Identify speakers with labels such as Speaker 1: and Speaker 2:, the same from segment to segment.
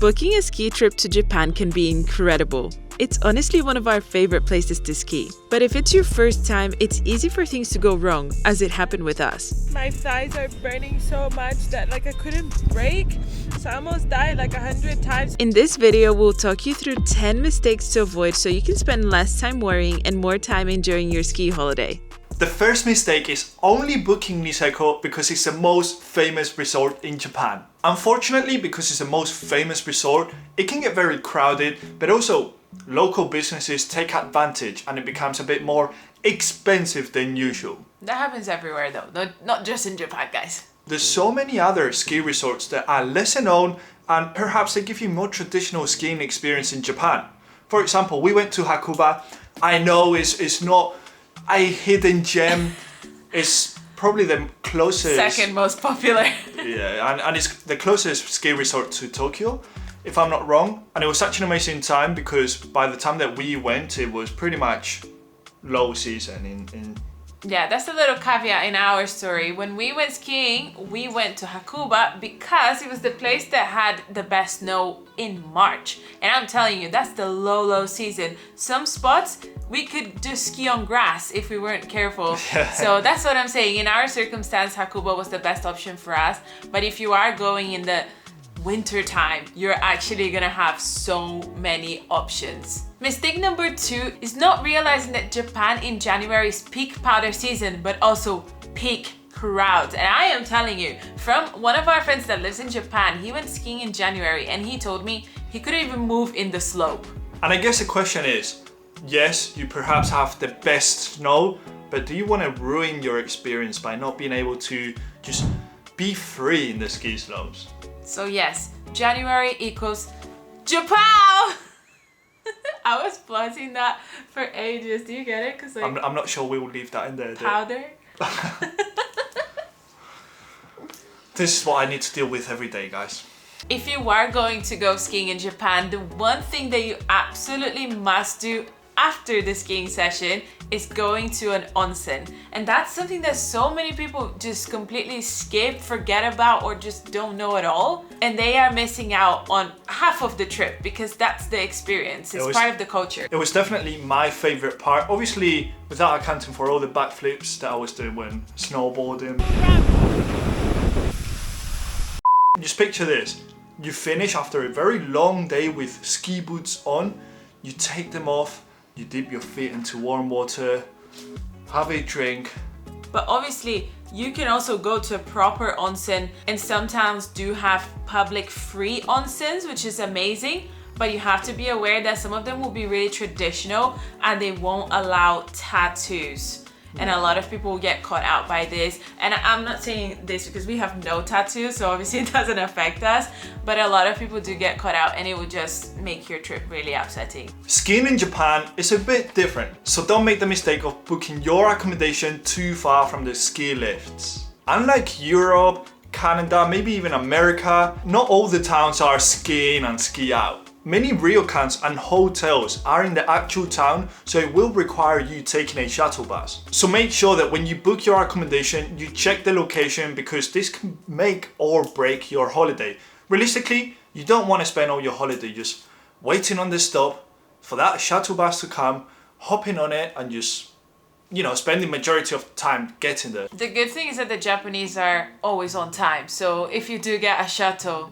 Speaker 1: Booking a ski trip to Japan can be incredible. It's honestly one of our favorite places to ski. But if it's your first time, it's easy for things to go wrong, as it happened with us.
Speaker 2: My thighs are burning so much that I couldn't brake, so I almost died 100 times.
Speaker 1: In this video, we'll talk you through 10 mistakes to avoid so you can spend less time worrying and more time enjoying your ski holiday.
Speaker 3: The first mistake is only booking Niseko because it's the most famous resort in Japan. Unfortunately, because it's the most famous resort, it can get very crowded, but also local businesses take advantage and it becomes a bit more expensive than usual.
Speaker 4: That happens everywhere though, not just in Japan, guys.
Speaker 3: There's so many other ski resorts that are lesser known and perhaps they give you more traditional skiing experience in Japan. For example, we went to Hakuba. I know it's not a hidden gem. It's probably the closest...
Speaker 4: Second most popular.
Speaker 3: Yeah, and it's the closest ski resort to Tokyo, if I'm not wrong. And it was such an amazing time because by the time that we went, it was pretty much low season in
Speaker 4: Yeah, that's a little caveat in our story. When we went skiing, we went to Hakuba because it was the place that had the best snow in March. And I'm telling you, that's the low season. Some spots, we could just ski on grass if we weren't careful. So that's what I'm saying. In our circumstance, Hakuba was the best option for us. But if you are going in the winter time, you're actually gonna have so many options. Mistake number 2 is not realizing that Japan in January is peak powder season, but also peak crowds. And I am telling you, from one of our friends that lives in Japan, he went skiing in January and he told me he couldn't even move in the slope.
Speaker 3: And I guess the question is, yes, you perhaps have the best snow, but do you want to ruin your experience by not being able to just be free in the ski slopes?
Speaker 4: So yes, January equals Japan! I was plotting that for ages. Do you get it? Cause
Speaker 3: I'm not sure we will leave that in there.
Speaker 4: Powder?
Speaker 3: This is what I need to deal with every day, guys.
Speaker 4: If you are going to go skiing in Japan, the one thing that you absolutely must do after the skiing session is going to an onsen. And that's something that so many people just completely skip, forget about, or just don't know at all. And they are missing out on half of the trip because that's the experience. It's part of the culture.
Speaker 3: It was definitely my favorite part. Obviously, without accounting for all the backflips that I was doing when snowboarding. Just picture this. You finish after a very long day with ski boots on, you take them off, you dip your feet into warm water, have a drink.
Speaker 4: But obviously, you can also go to a proper onsen and sometimes do have public free onsens, which is amazing. But you have to be aware that some of them will be really traditional and they won't allow tattoos. And a lot of people will get caught out by this. And I'm not saying this because we have no tattoos, so obviously it doesn't affect us. But a lot of people do get caught out and it will just make your trip really upsetting.
Speaker 3: Skiing in Japan is a bit different, so don't make the mistake of booking your accommodation too far from the ski lifts. Unlike Europe, Canada, maybe even America, not all the towns are ski in and ski out. Many ryokans and hotels are in the actual town, so it will require you taking a shuttle bus. So make sure that when you book your accommodation, you check the location because this can make or break your holiday. Realistically, you don't want to spend all your holiday just waiting on the stop for that shuttle bus to come, hopping on it and just, spending majority of time getting there.
Speaker 4: The good thing is that the Japanese are always on time. So if you do get a shuttle,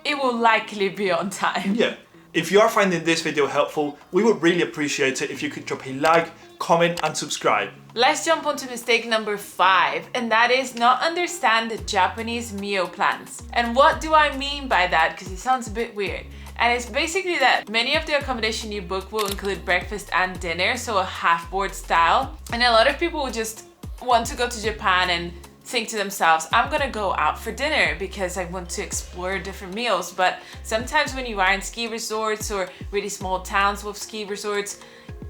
Speaker 4: it will likely be on time.
Speaker 3: Yeah. If you are finding this video helpful, we would really appreciate it if you could drop a like, comment and subscribe.
Speaker 4: Let's jump on to mistake number 5, and that is not understand the Japanese meal plans. And what do I mean by that? Because it sounds a bit weird. And it's basically that many of the accommodation you book will include breakfast and dinner, so a half-board style. And a lot of people will just want to go to Japan and think to themselves, I'm gonna go out for dinner because I want to explore different meals. But sometimes when you are in ski resorts or really small towns with ski resorts,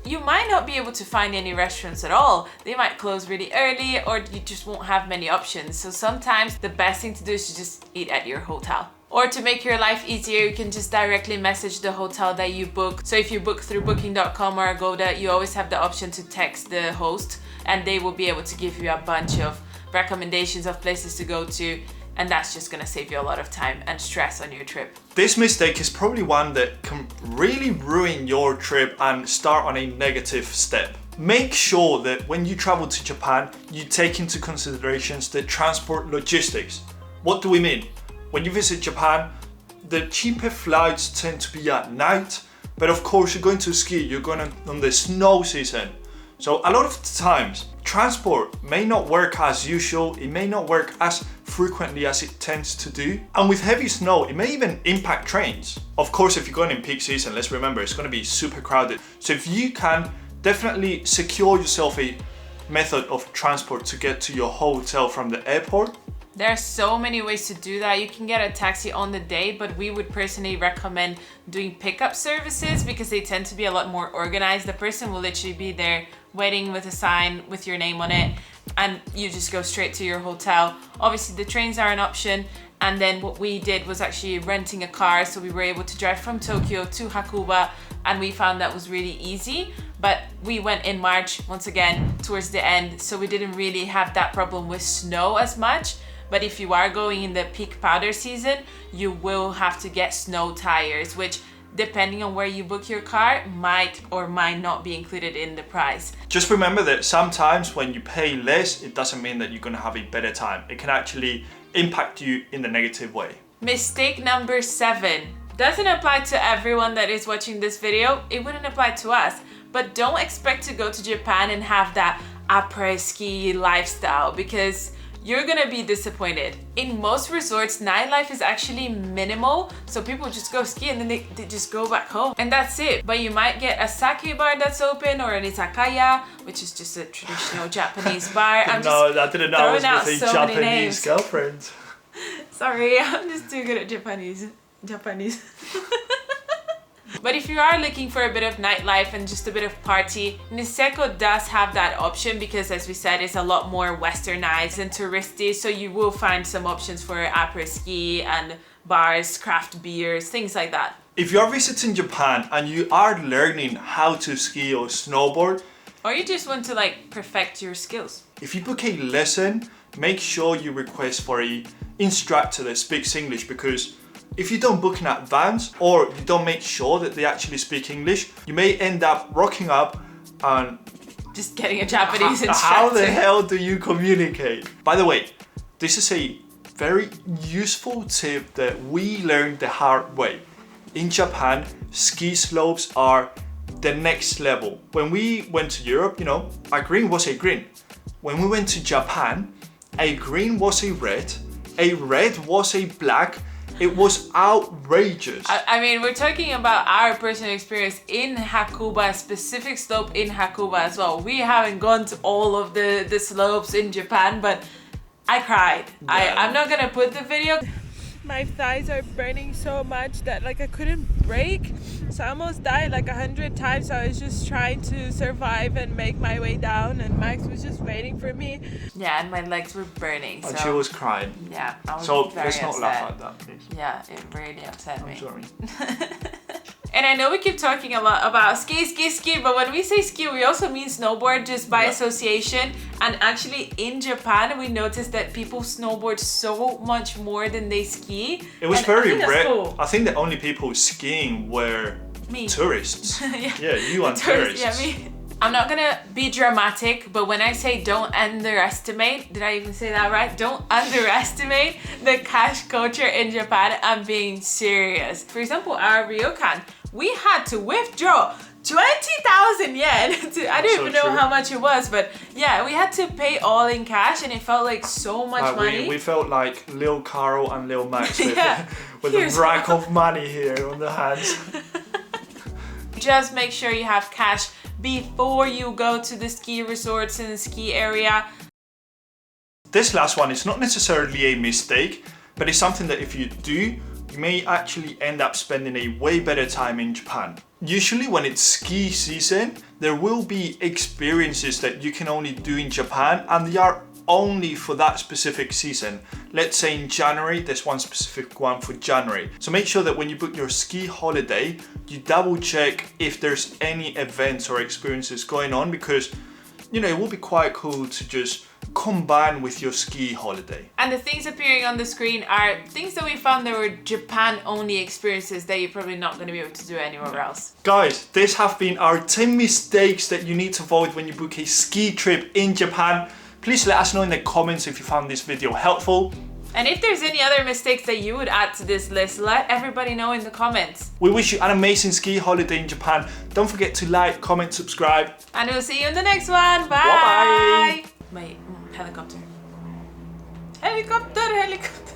Speaker 4: you might not be able to find any restaurants at all. They might close really early or you just won't have many options. So sometimes the best thing to do is to just eat at your hotel. Or to make your life easier, you can just directly message the hotel that you book. So if you book through booking.com or Agoda, you always have the option to text the host and they will be able to give you a bunch of recommendations of places to go to and that's just gonna save you a lot of time and stress on your trip.
Speaker 3: This mistake is probably one that can really ruin your trip and start on a negative step. Make sure that when you travel to Japan, you take into considerations the transport logistics. What do we mean? When you visit Japan, the cheaper flights tend to be at night, but of course you're going to ski, you're going on the snow season. So a lot of the times, transport may not work as usual, it may not work as frequently as it tends to do. And with heavy snow, it may even impact trains. Of course, if you're going in peak season, let's remember, it's going to be super crowded. So if you can, definitely secure yourself a method of transport to get to your hotel from the airport.
Speaker 4: There are so many ways to do that. You can get a taxi on the day, but we would personally recommend doing pickup services because they tend to be a lot more organized. The person will literally be there waiting with a sign with your name on it, and you just go straight to your hotel. Obviously, the trains are an option. And then what we did was actually renting a car. So we were able to drive from Tokyo to Hakuba, and we found that was really easy. But we went in March, once again, towards the end. So we didn't really have that problem with snow as much. But if you are going in the peak powder season, you will have to get snow tires, which depending on where you book your car, might or might not be included in the price.
Speaker 3: Just remember that sometimes when you pay less, it doesn't mean that you're going to have a better time. It can actually impact you in the negative way.
Speaker 4: Mistake number 7. Doesn't apply to everyone that is watching this video. It wouldn't apply to us. But don't expect to go to Japan and have that Apres-Ski lifestyle, because you're gonna be disappointed. In most resorts, nightlife is actually minimal, so people just go ski and then they just go back home, and that's it. But you might get a sake bar that's open, or an izakaya, which is just a traditional Japanese bar.
Speaker 3: I didn't know I was with a Japanese girlfriend.
Speaker 4: Sorry, I'm just too good at Japanese. But if you are looking for a bit of nightlife and just a bit of party, Niseko does have that option because, as we said, it's a lot more westernized and touristy, so you will find some options for Apres-Ski and bars, craft beers, things like that.
Speaker 3: If you're visiting Japan and you are learning how to ski or snowboard,
Speaker 4: or you just want to perfect your skills,
Speaker 3: if you book a lesson, make sure you request for an instructor that speaks English, because if you don't book in advance or you don't make sure that they actually speak English, you may end up rocking up and
Speaker 4: just getting a Japanese instructor.
Speaker 3: How the hell do you communicate? By the way, this is a very useful tip that we learned the hard way. In Japan, ski slopes are the next level. When we went to Europe, a green was a green. When we went to Japan, a green was a red was a black. It was outrageous.
Speaker 4: I mean, we're talking about our personal experience in Hakuba, specific slope in Hakuba as well. We haven't gone to all of the slopes in Japan, but I cried. Yeah. I'm not gonna put the video.
Speaker 2: My thighs are burning so much that I couldn't brake. So I almost died 100 times. So I was just trying to survive and make my way down, and Max was just waiting for me.
Speaker 4: Yeah, and my legs were burning.
Speaker 3: And she was crying.
Speaker 4: Yeah, I was
Speaker 3: so
Speaker 4: very
Speaker 3: let's not
Speaker 4: upset.
Speaker 3: laugh at that, please.
Speaker 4: Yeah, it really upset me.
Speaker 3: I'm sorry.
Speaker 4: And I know we keep talking a lot about ski, but when we say ski, we also mean snowboard just by association. And actually in Japan, we noticed that people snowboard so much more than they ski.
Speaker 3: It was very rare.
Speaker 4: Cool.
Speaker 3: I think the only people skiing were tourists. Yeah, you and tourists.
Speaker 4: Yeah, me. I'm not gonna be dramatic, but when I say don't underestimate, did I even say that right? Don't underestimate the cash culture in Japan. I'm being serious. For example, our ryokan, we had to withdraw 20,000 yen. I don't even know how much it was, but yeah, we had to pay all in cash, and it felt like so much money.
Speaker 3: We felt like Lil Carl and Lil Max with a rack of money here on the hands.
Speaker 4: Just make sure you have cash before you go to the ski resorts in the ski area.
Speaker 3: This last one is not necessarily a mistake, but it's something that if you do, you may actually end up spending a way better time in Japan. Usually when it's ski season, there will be experiences that you can only do in Japan, and they are only for that specific season. Let's say in January, there's one specific one for January. So make sure that when you book your ski holiday, you double check if there's any events or experiences going on, because it will be quite cool to just combine with your ski holiday.
Speaker 4: And the things appearing on the screen are things that we found that were Japan only experiences that you're probably not going to be able to do anywhere else.
Speaker 3: Guys, this have been our 10 mistakes that you need to avoid when you book a ski trip in Japan. Please let us know in the comments if you found this video helpful.
Speaker 4: And if there's any other mistakes that you would add to this list, let everybody know in the comments.
Speaker 3: We wish you an amazing ski holiday in Japan. Don't forget to like, comment, subscribe.
Speaker 4: And we'll see you in the next one. Bye.
Speaker 3: Bye-bye.
Speaker 4: My helicopter. Helicopter.